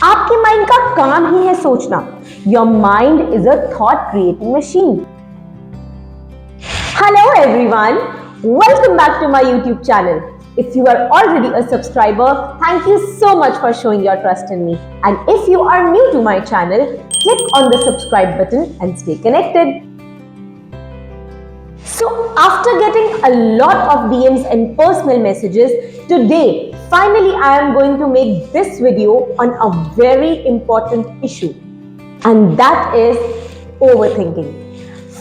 आपके माइंड का काम ही है सोचना। Your mind is a thought creating machine. Hello everyone, welcome back to my YouTube channel. If you are already a subscriber, thank you so much for showing your trust in me. And if you are new to my channel, click on the subscribe button and stay connected. So after getting a lot of DMs and personal messages, today finally I am going to make this video on a very important issue, and that is overthinking.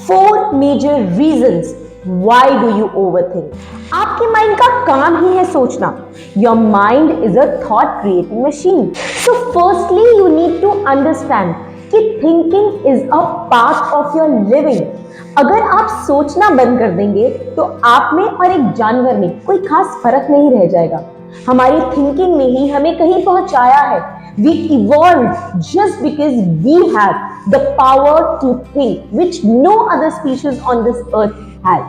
4 major reasons why do you overthink. आपके mind का काम ही है सोचना. Your mind is a thought creating machine. So firstly you need to understand कि thinking is a part of your living. अगर आप सोचना बंद कर देंगे तो आप में और एक जानवर में कोई खास फर्क नहीं रह जाएगा. हमारी थिंकिंग ने ही हमें कहीं पहुंचाया है. We evolved just because we have the power to think, which no other species on this earth has.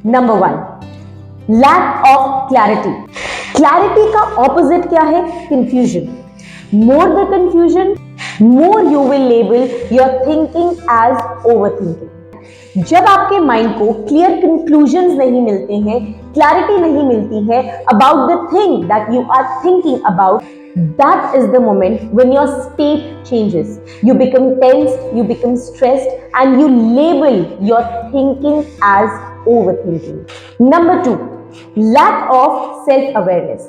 Number 1, lack of clarity. Clarity का opposite क्या है? Confusion. More the confusion, more you will label your thinking as overthinking. जब आपके mind को clear conclusions नहीं मिलते हैं, clarity नहीं मिलती है about the thing that you are thinking about, that is the moment when your state changes. You become tensed, you become stressed, and you label your thinking as overthinking. Number 2, lack of self-awareness.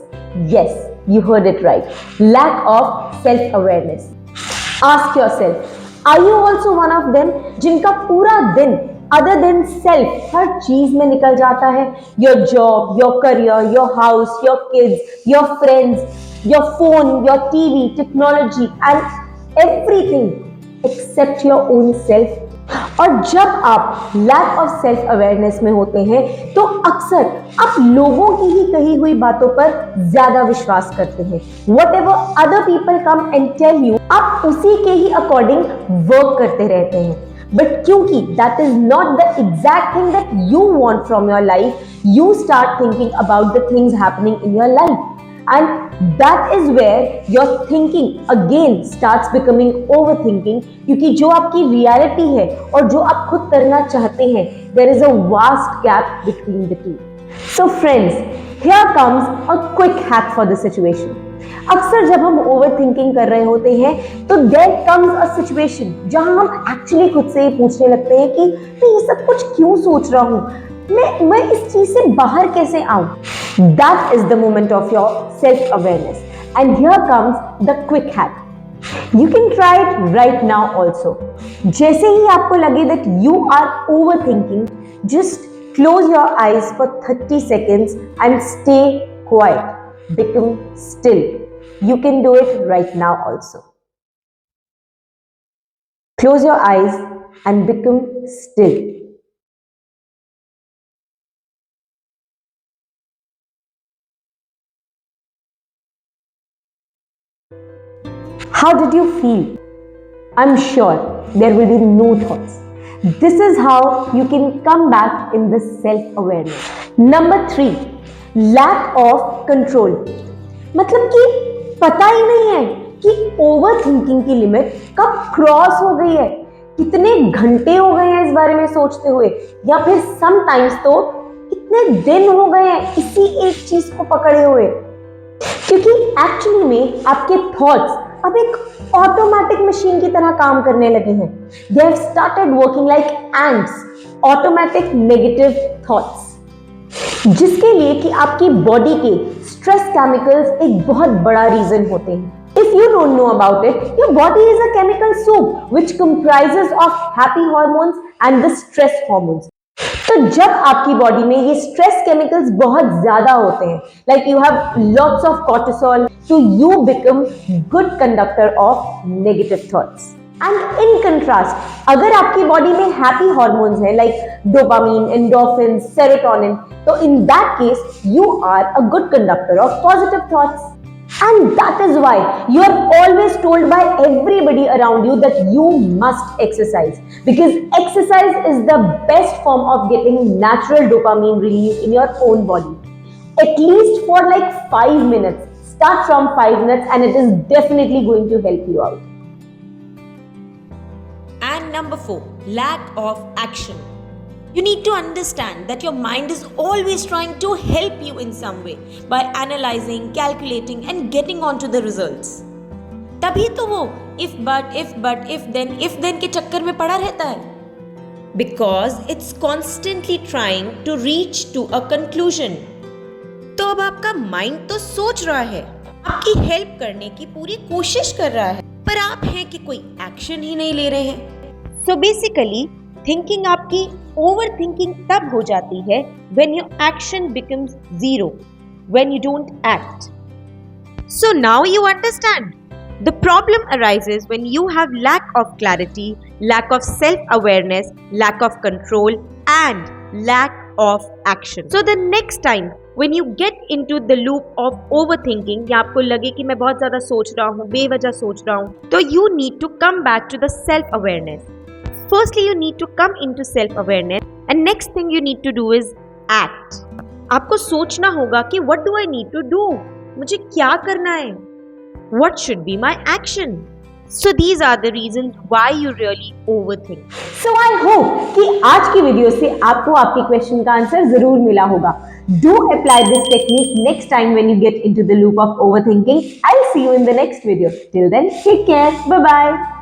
Yes, you heard it right. Lack of self-awareness. Ask yourself, are you also one of them जिनका पूरा दिन other than self हर चीज में निकल जाता है? Your job, your career, your house, your kids, your friends, your phone, your TV, technology and everything except your own self. और जब आप लैक ऑफ सेल्फ अवेयरनेस में होते हैं तो अक्सर आप लोगों की ही कही हुई बातों पर ज्यादा विश्वास करते हैं. Whatever other people come and tell you, आप उसी के ही अकॉर्डिंग वर्क करते रहते हैं. बट क्योंकि that is not the exact thing that you want from your life, you start thinking about the things happening in your life. And that is where your thinking again starts becoming overthinking, क्योंकि जो आपकी reality है और जो आप खुद करना चाहते हैं, there is a vast gap between the two. So friends, here comes a quick hack for the situation. अक्सर जब हम overthinking कर रहे होते हैं तो there comes a situation जहां हम actually खुद से ही पूछने लगते हैं कि मैं ये सब कुछ क्यों सोच रहा हूँ, मैं इस चीज से बाहर कैसे आऊं. That is the moment of your self-awareness. And here comes the quick hack. You can try it right now also. जैसे ही आपको लगे that you are overthinking, just close your eyes for 30 seconds and stay quiet. Become still. You can do it right now also. Close your eyes and become still. How did you feel? I'm sure there will be no thoughts. This is how you can come back in this self-awareness. Number 3, lack of control. मतलब कि पता ही नहीं है कि overthinking की limit कब cross हो गई है, कितने घंटे हो गए हैं इस बारे में सोचते हुए, या फिर समटाइम्स तो कितने दिन हो गए हैं इसी एक चीज को पकड़े हुए. क्योंकि एक्चुअली में आपके थॉट्स अब एक ऑटोमेटिक मशीन की तरह काम करने लगे हैं. They have started working like ants, automatic negative thoughts, जिसके लिए कि आपकी बॉडी के स्ट्रेस केमिकल्स एक बहुत बड़ा रीजन होते हैं. If you don't know about it, your body is a chemical soup which comprises of happy hormones and the stress hormones. तो जब आपकी बॉडी में ये स्ट्रेस केमिकल्स बहुत ज्यादा होते हैं, like you have lots of cortisol, तो you become good conductor of negative thoughts. And in contrast अगर आपकी बॉडी में हैप्पी हॉर्मोन्स हैं लाइक डोपामीन, एंडोर्फिन, सेरोटोनिन, तो in that case you are a good conductor of positive thoughts. And that is why you are always told by everybody around you that you must exercise, because exercise is the best form of getting natural dopamine release in your own body. at least for like 5 minutes. Start from 5 minutes and it is definitely going to help you out. And number 4, lack of action. You need to understand that your mind is always trying to help you in some way by analyzing, calculating and getting onto the results. तभी तो वो if then के चक्कर में पड़ा रहता है. Because it's constantly trying to reach to a conclusion. तो अब आपका माइंड तो सोच रहा है, आपकी हेल्प करने की पूरी कोशिश कर रहा है, पर आप हैं कि कोई एक्शन ही नहीं ले रहे हैं. So basically, थिंकिंग आपकी ओवर थिंकिंग तब हो जाती है when your action becomes zero, when you don't act. So now you understand. The problem arises when you have lack of clarity, lack of self-awareness, lack of control and lack of action. So the next time when you get into the loop of overthinking या आपको लगे कि मैं बहुत ज़्यादा सोच रहा हूँ, बेवजह सोच रहा हूँ, तो you need to come back to the self-awareness. Firstly, you need to come into self-awareness and next thing you need to do is act. आपको सोचना होगा कि what do I need to do? मुझे क्या करना है? What should be my action? So these are the reasons why you really overthink. So I hope कि आज की वीडियो से आपको आपके क्वेश्चन का आंसर जरूर मिला होगा. Do apply this technique next time when you get into the loop of overthinking. I'll see you in the next video. Till then, take care. Bye bye.